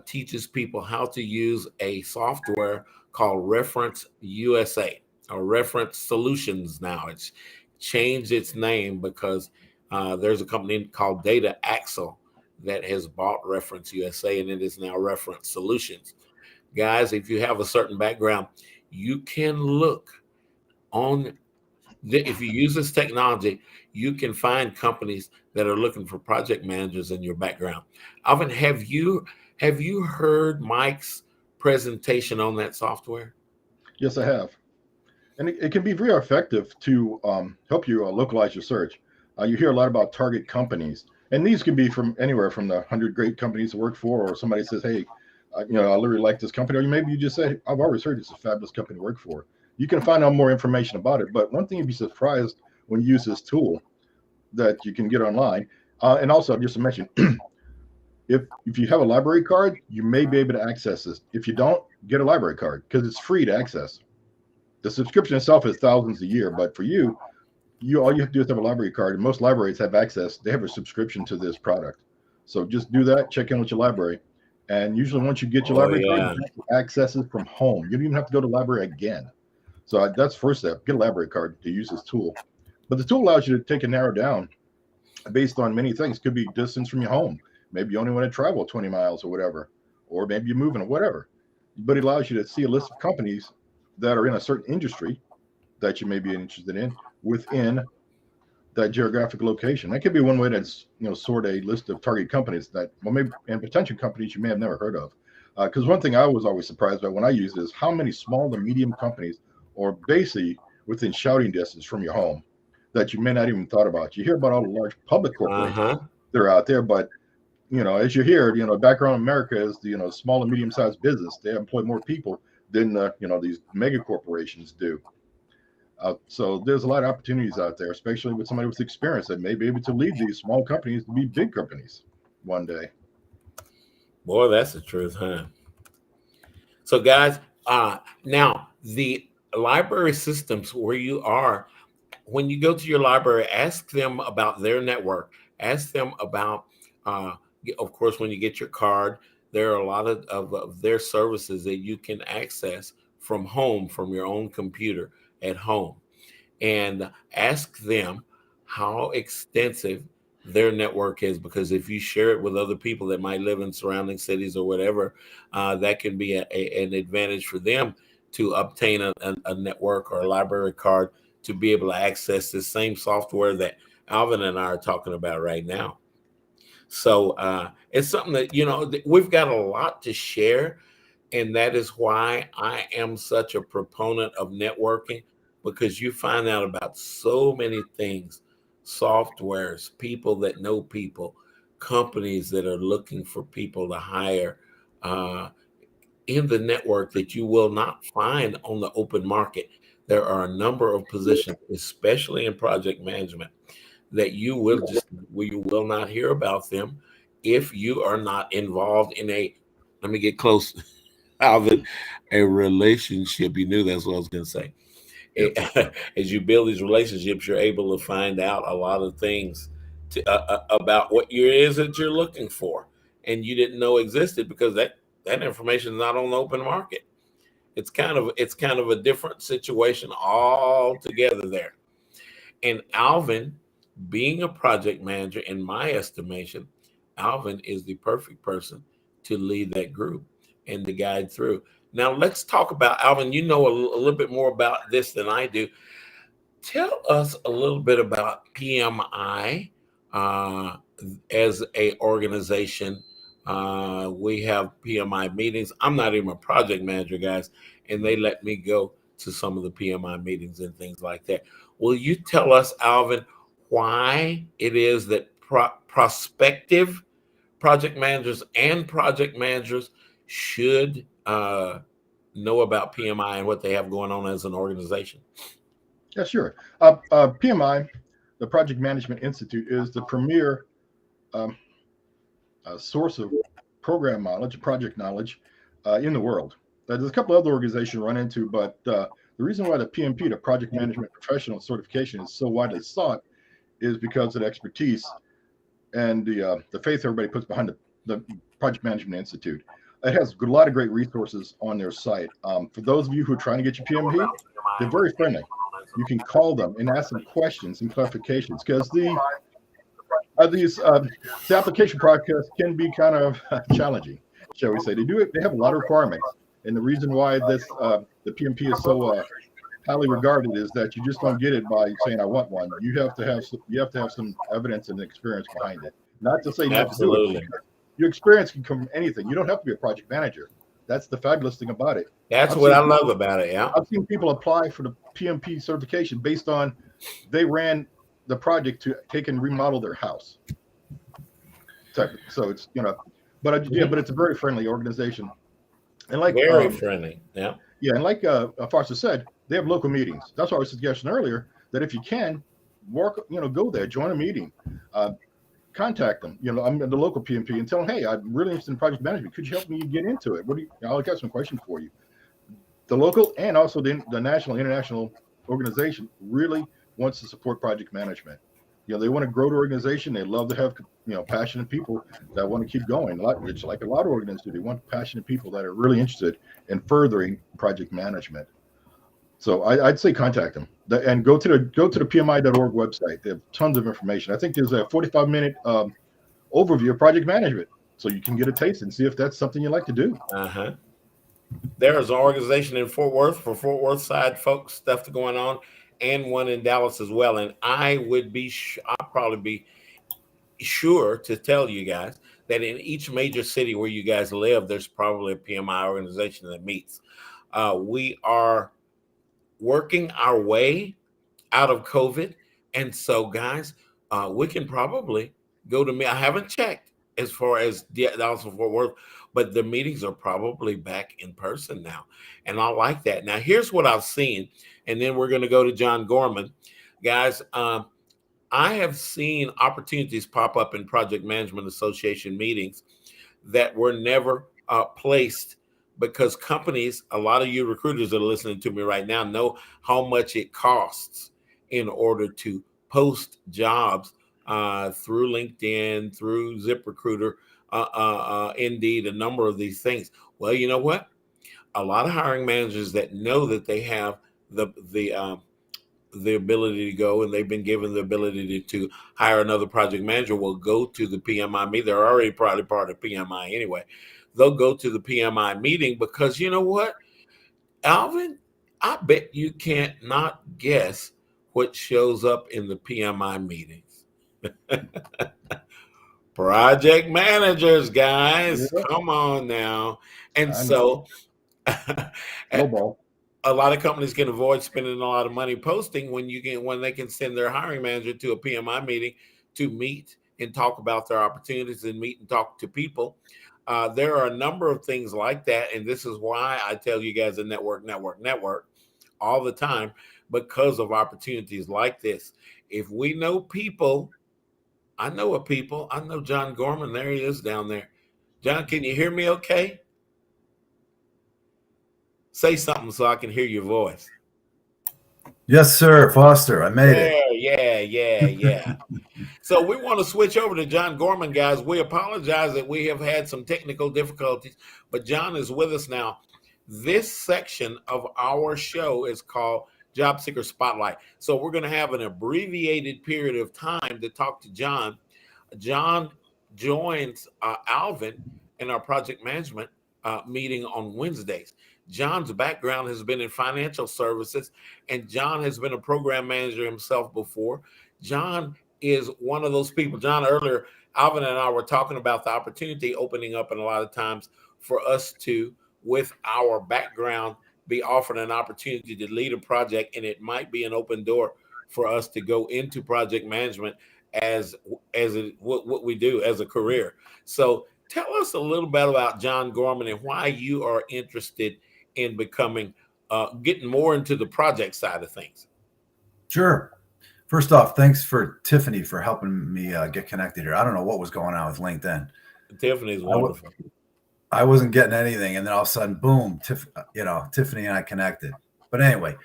teaches people how to use a software called Reference USA or Reference Solutions now. It's changed its name because there's a company called Data Axle that has bought Reference USA, and it is now Reference Solutions. Guys, if you have a certain background, you can look on if you use this technology, you can find companies that are looking for project managers in your background. Alvin, have you heard Mike's presentation on that software? Yes, I have. And it can be very effective to help you localize your search. You hear a lot about target companies, and these can be from anywhere from the 100 great companies to work for, or somebody says, hey, I really like this company, or maybe you just say, I've always heard it's a fabulous company to work for. You can find out more information about it. But one thing you'd be surprised when you use this tool that you can get online. And also, just to mention, if you have a library card, you may be able to access this. If you don't, get a library card because it's free to access. The subscription itself is thousands a year, but for you all you have to do is have a library card, and most libraries have access. They have a subscription to this product. So just do that, check in with your library. And usually once you get your library card, you can access it from home. You don't even have to go to the library again. So that's first step, get a library card to use this tool. But the tool allows you to take and narrow down based on many things. Could be distance from your home. Maybe you only want to travel 20 miles or whatever, or maybe you're moving or whatever. But it allows you to see a list of companies that are in a certain industry that you may be interested in within that geographic location. That could be one way to sort a list of target companies that, well, maybe, and potential companies you may have never heard of. Because one thing I was always surprised by when I used it is how many small to medium companies or basically within shouting distance from your home that you may not even thought about. You hear about all the large public corporations that are out there, but as you hear, background in America is small and medium sized business. They employ more people than these mega corporations do. So there's a lot of opportunities out there, especially with somebody with experience that may be able to lead these small companies to be big companies one day. Boy, that's the truth, huh? So guys, now the library systems where you are, when you go to your library, ask them about their network. Ask them about, of course, when you get your card, there are a lot of their services that you can access from home, from your own computer at home. And ask them how extensive their network is, because if you share it with other people that might live in surrounding cities or whatever, that can be an advantage for them to obtain a network or a library card to be able to access the same software that Alvin and I are talking about right now. So it's something that, we've got a lot to share. And that is why I am such a proponent of networking, because you find out about so many things, softwares, people that know people, companies that are looking for people to hire in the network that you will not find on the open market. There are a number of positions, especially in project management, that you will not hear about them if you are not involved in let me get close, Alvin, a relationship. You knew that's what I was going to say. As you build these relationships, you're able to find out a lot of things about what it is that you're looking for, and you didn't know existed because that information is not on the open market. It's kind of a different situation altogether there. And Alvin, being a project manager, in my estimation, Alvin is the perfect person to lead that group and to guide through. Now, let's talk about, Alvin, you know a little bit more about this than I do. Tell us a little bit about PMI as a organization. We have PMI meetings. I'm not even a project manager, guys, and they let me go to some of the PMI meetings and things like that. Will you tell us, Alvin, why it is that prospective project managers and project managers should know about PMI and what they have going on as an organization? Yeah, sure. PMI, the Project Management Institute, is the premier source of program knowledge, project knowledge in the world. There's a couple other organizations run into, but the reason why the PMP, the Project Management Professional Certification, is so widely sought is because of the expertise and the faith everybody puts behind the Project Management Institute. It has a lot of great resources on their site. For those of you who are trying to get your PMP, they're very friendly. You can call them and ask them questions and clarifications, because the application process can be kind of challenging, shall we say. They have a lot of requirements, and the reason why the PMP is so highly regarded is that you just don't get it by saying I want one. You have to have some evidence and experience behind it. Not to say not to do it. Your experience can come from anything. You don't have to be a project manager. That's the fabulous thing about it. That's what I love about it. Yeah, I've seen people apply for the PMP certification based on they ran the project to take and remodel their house. So it's but it's a very friendly organization, and like very friendly. Yeah, and like Farsa said, they have local meetings. That's why I was suggesting earlier that if you can go there, join a meeting. Contact them. I'm in the local PMP and tell them, hey, I'm really interested in project management. Could you help me get into it? I'll got some questions for you. The local and also the national, international organization really wants to support project management. They want to grow the organization. They love to have passionate people that want to keep going. It's like a lot of organizations do. They want passionate people that are really interested in furthering project management. So I'd say contact them and go to the PMI.org website. They have tons of information. I think there's a 45-minute overview of project management, so you can get a taste and see if that's something you like to do. There is an organization in Fort Worth for Fort Worth side folks, stuff going on, and one in Dallas as well. And I'll probably be sure to tell you guys that in each major city where you guys live, there's probably a PMI organization that meets. We are working our way out of COVID. And so, guys, we can probably go to me. I haven't checked as far as Dallas and Fort Worth, but the meetings are probably back in person now. And I like that. Now, here's what I've seen. And then we're going to go to John Gorman. Guys, I have seen opportunities pop up in Project Management Association meetings that were never placed, because companies, a lot of you recruiters that are listening to me right now, know how much it costs in order to post jobs through LinkedIn, through ZipRecruiter, Indeed, a number of these things. Well, you know what? A lot of hiring managers that know that they have the ability to go, and they've been given the ability to hire another project manager, will go to the PMI meeting. They're already probably part of PMI anyway. They'll go to the PMI meeting because you know what, Alvin, I bet you can't not guess what shows up in the PMI meetings. Project managers, guys, come on now. And so a lot of companies can avoid spending a lot of money posting when they can send their hiring manager to a PMI meeting to meet and talk about their opportunities and meet and talk to people. There are a number of things like that, and this is why I tell you guys to network all the time, because of opportunities like this. If we know people, I know John Gorman. There he is down there. John, can you hear me okay? Say something so I can hear your voice. Yes, sir, Foster. I made it. Yeah. So we want to switch over to John Gorman, guys. We apologize that we have had some technical difficulties, but John is with us now. This section of our show is called Jobseeker Spotlight. So we're going to have an abbreviated period of time to talk to John. John joins Alvin in our project management meeting on Wednesdays. John's background has been in financial services, and John has been a program manager himself before. John is one of those people. John, earlier, Alvin and I were talking about the opportunity opening up, and a lot of times for us to, with our background, be offered an opportunity to lead a project, and it might be an open door for us to go into project management as what we do as a career. So tell us a little bit about John Gorman and why you are interested in becoming, getting more into the project side of things. Sure. First off, thanks for Tiffany for helping me get connected here. I don't know what was going on with LinkedIn. Tiffany's wonderful. I wasn't getting anything, and then all of a sudden, boom! Tiffany and I connected. But anyway,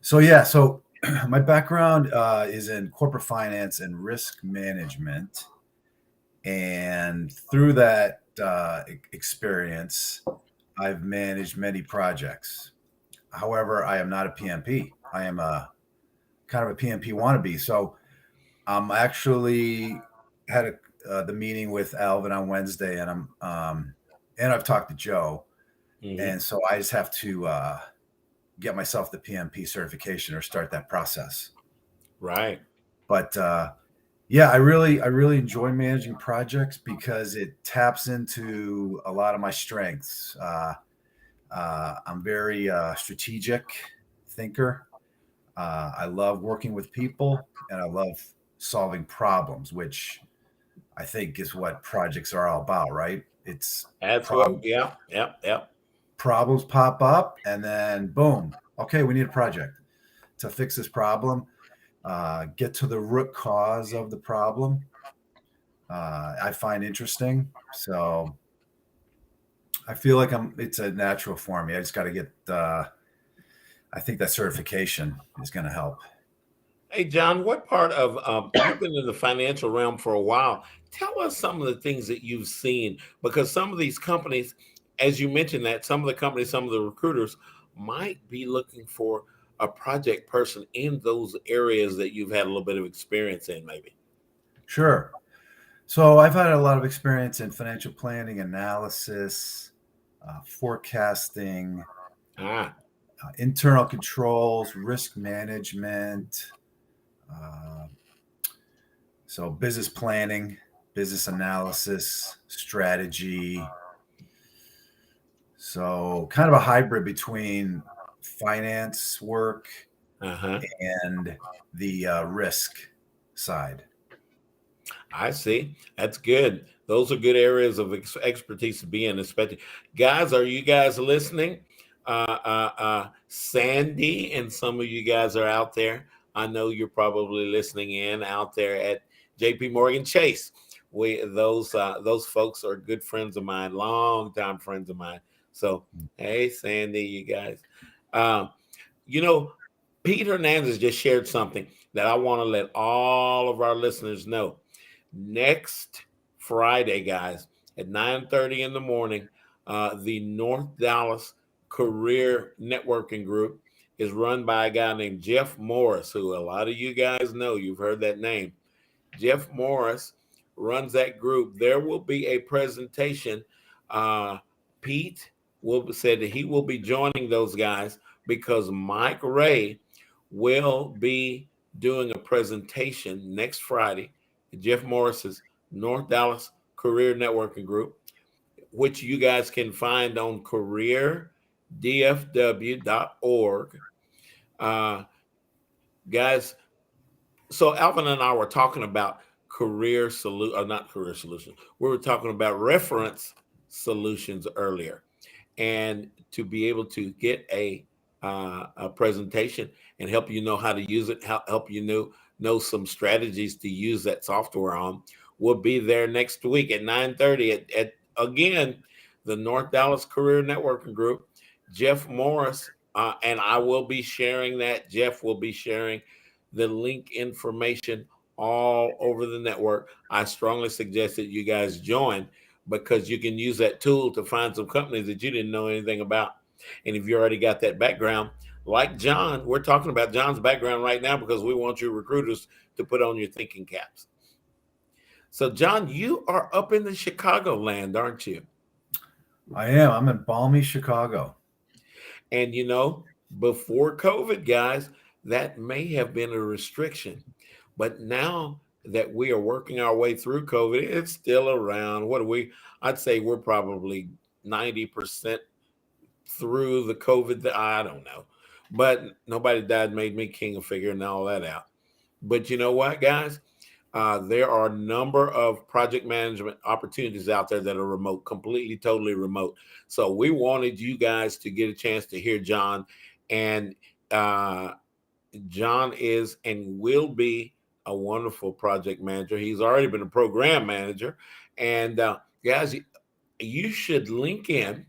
so my background is in corporate finance and risk management, and through that experience, I've managed many projects. However, I am not a PMP. I am a kind of a PMP wannabe. So I'm actually had the meeting with Alvin on Wednesday, and and I've talked to Joe, and so I just have to get myself the PMP certification or start that process. Right. But yeah, I really enjoy managing projects because it taps into a lot of my strengths. I'm very strategic thinker. I love working with people, and I love solving problems, which I think is what projects are all about, right? It's problems pop up, and then boom, okay, we need a project to fix this problem, get to the root cause of the problem. I find interesting, so I feel like it's a natural for me. I just got to get I think that certification is going to help. Hey, John, what part of you've been in the financial realm for a while? Tell us some of the things that you've seen, because some of these companies, as you mentioned, that some of the companies, some of the recruiters might be looking for a project person in those areas that you've had a little bit of experience in, maybe. Sure. So I've had a lot of experience in financial planning, analysis, forecasting, internal controls, risk management, so business planning, business analysis, strategy. So kind of a hybrid between finance work and the risk side. I see. That's good. Those are good areas of expertise to be in, especially. Guys, are you guys listening? Sandy and some of you guys are out there. I know you're probably listening in out there at JP Morgan Chase. Those folks are good friends of mine, long-time friends of mine. So, hey, Sandy, you guys. Pete Hernandez just shared something that I want to let all of our listeners know. Next Friday, guys, at 9:30 in the morning, the North Dallas Career Networking Group is run by a guy named Jeff Morris, who a lot of you guys know. You've heard that name. Jeff Morris runs that group. There will be a presentation. Pete said that he will be joining those guys because Mike Ray will be doing a presentation next Friday at Jeff Morris's North Dallas Career Networking Group, which you guys can find on careerdfw.org. Guys, so Alvin and I were talking about not career solutions. We were talking about reference solutions earlier, and to be able to get a presentation and help you know how to use it, help you know some strategies to use that software on. We'll be there next week at 9:30 at again, the North Dallas Career Networking Group. Jeff Morris and I will be sharing that. Jeff will be sharing the link information all over the network. I strongly suggest that you guys join because you can use that tool to find some companies that you didn't know anything about. And if you already got that background, like John, we're talking about John's background right now because we want you recruiters to put on your thinking caps. So, John, you are up in the Chicagoland, aren't you? I am. I'm in balmy Chicago. And, before COVID, guys, that may have been a restriction. But now that we are working our way through COVID, it's still around. I'd say we're probably 90% through the COVID. I don't know. But nobody died, made me king of figuring all that out. But you know what, guys? There are a number of project management opportunities out there that are remote, completely, totally remote. So we wanted you guys to get a chance to hear John. And John is and will be a wonderful project manager. He's already been a program manager. And guys, you should link in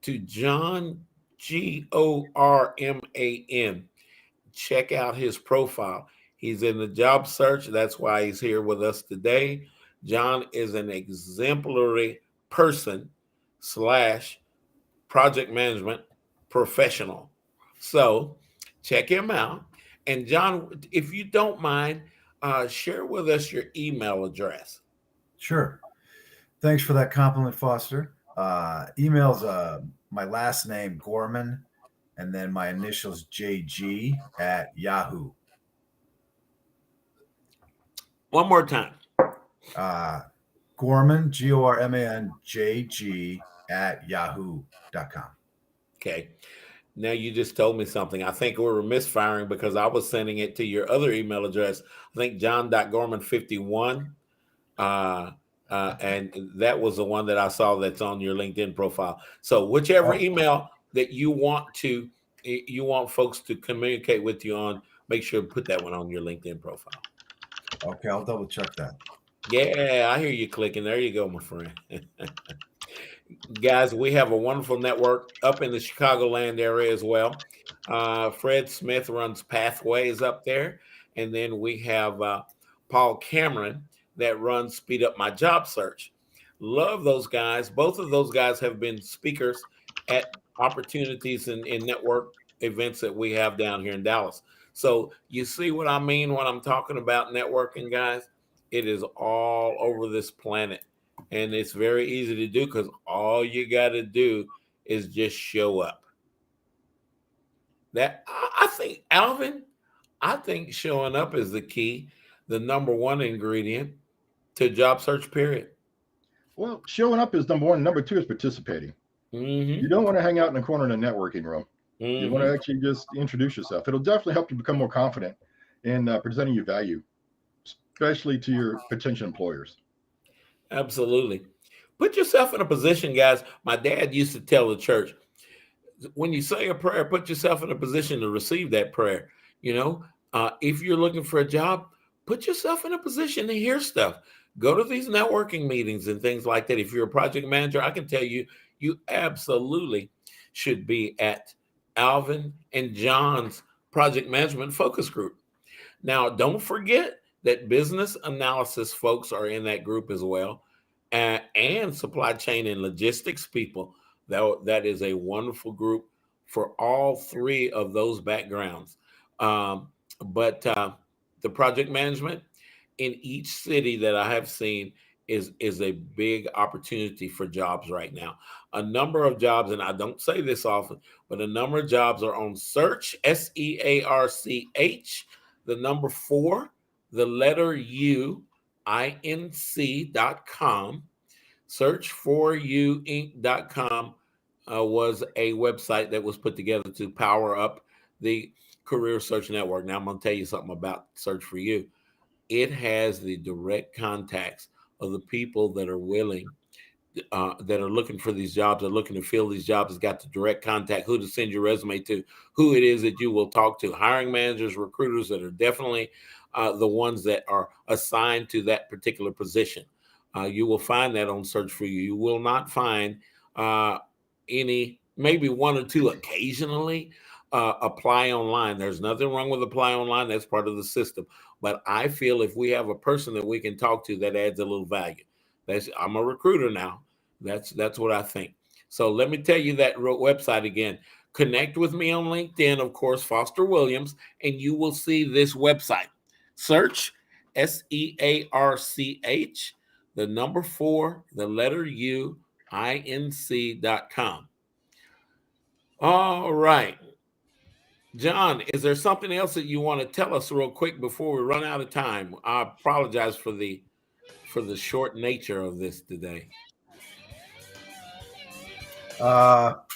to John, Gorman. Check out his profile. He's in the job search. That's why he's here with us today. John is an exemplary person / project management professional. So check him out. And John, if you don't mind, share with us your email address. Sure. Thanks for that compliment, Foster. Email's my last name, Gorman, and then my initials, JG at Yahoo. One more time. Gorman, Gorman, JG at yahoo.com. Okay. Now you just told me something. I think we were misfiring because I was sending it to your other email address. I think john.gorman51. And that was the one that I saw that's on your LinkedIn profile. So whichever email that you want folks to communicate with you on, make sure to put that one on your LinkedIn profile. Okay, I'll double check that. Yeah, I hear you clicking. There you go, my friend. Guys, we have a wonderful network up in the Chicagoland area as well. Fred Smith runs Pathways up there. And then we have Paul Cameron that runs Speed Up My Job Search. Love those guys. Both of those guys have been speakers at opportunities and network events that we have down here in Dallas. So you see what I mean when I'm talking about networking, guys? It is all over this planet. And it's very easy to do because all you got to do is just show up. That I think, Alvin, I think showing up is the key, the number one ingredient to job search, period. Well, showing up is number one. Number two is participating. Mm-hmm. You don't want to hang out in the corner in a networking room. Mm-hmm. You want to actually just introduce yourself. It'll definitely help you become more confident in presenting your value, especially to your potential employers. Absolutely. Put yourself in a position, guys. My dad used to tell the church, when you say a prayer, put yourself in a position to receive that prayer. You know, if you're looking for a job, put yourself in a position to hear stuff. Go to these networking meetings and things like that. If you're a project manager, I can tell you, you absolutely should be at Alvin and John's project management focus group. Now, don't forget that business analysis folks are in that group as well, and supply chain and logistics people. That is a wonderful group for all three of those backgrounds. But the project management in each city that I have seen is a big opportunity for jobs right now. A number of jobs, and I don't say this often, but a number of jobs are on Search, SEARCH, the number 4, the letter U, INC.com. Search4uinc.com was a website that was put together to power up the career search network. Now I'm going to tell you something about Search for You. It has the direct contacts of the people that are willing, that are looking for these jobs, are looking to fill these jobs. It's got the direct contact, who to send your resume to, who it is that you will talk to, hiring managers, recruiters that are definitely the ones that are assigned to that particular position. You will find that on Search for You. You will not find any, maybe one or two occasionally apply online. There's nothing wrong with apply online. That's part of the system. But I feel if we have a person that we can talk to, that adds a little value. I'm a recruiter now. That's what I think. So let me tell you that website again. Connect with me on LinkedIn, of course, Foster Williams, and you will see this website. Search, SEARCH, the number 4, the letter U, INC.com. All right. John, is there something else that you want to tell us real quick before we run out of time? I apologize for the short nature of this today. Not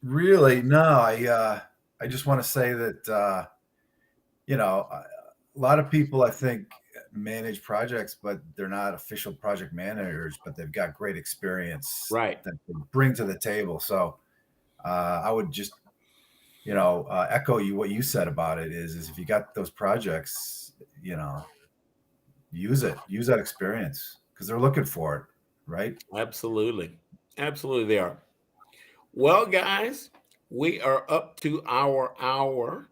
really. No, I just want to say that lot of people, I think, manage projects, but they're not official project managers, but they've got great experience Right. that they bring to the table. So I would just, echo what you said about it is if you got those projects, use that experience because they're looking for it, right? Absolutely. Absolutely they are. Well, guys, we are up to our hour.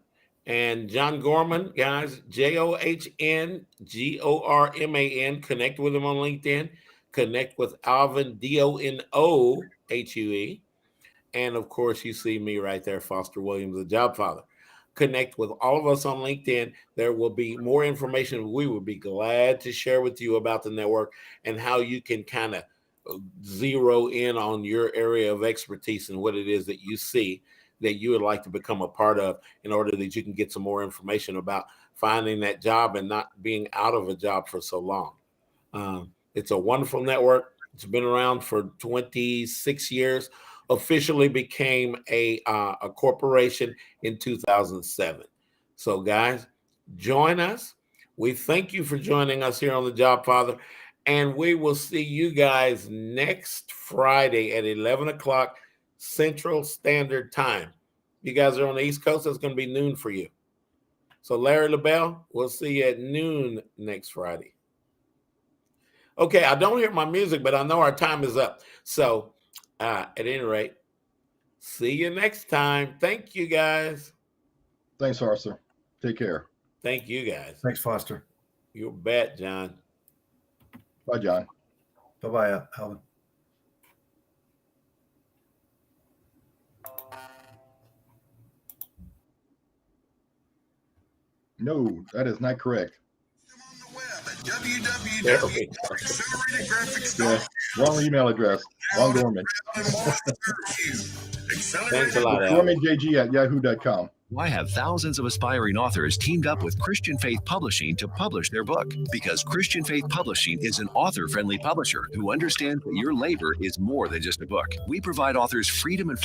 And John Gorman, guys, JOHNGORMAN, connect with him on LinkedIn. Connect with Alvin, DONOHUE. And of course, you see me right there, Foster Williams, the Jobfather. Connect with all of us on LinkedIn. There will be more information we would be glad to share with you about the network and how you can kind of zero in on your area of expertise and what it is that you see that you would like to become a part of in order that you can get some more information about finding that job and not being out of a job for so long. It's a wonderful network. It's been around for 26 years, officially became a corporation in 2007. So guys, join us. We thank you for joining us here on the Jobfather, and we will see you guys next Friday at 11 o'clock Central Standard Time. You guys are on the East Coast, it's going to be noon for you. So Larry LaBelle, we'll see you at noon next Friday. Okay, I don't hear my music, but I know our time is up. So at any rate, see you next time. Thank you, guys. Thanks, Arthur. Take care. Thank you, guys. Thanks, Foster. You bet, John. Bye, John. Bye-bye, Alvin. No, that is not correct. There we Yeah, wrong email address. Wrong Gorman. Thanks a lot, Al. GormanJG@yahoo.com. Why have thousands of aspiring authors teamed up with Christian Faith Publishing to publish their book? Because Christian Faith Publishing is an author-friendly publisher who understands that your labor is more than just a book. We provide authors freedom and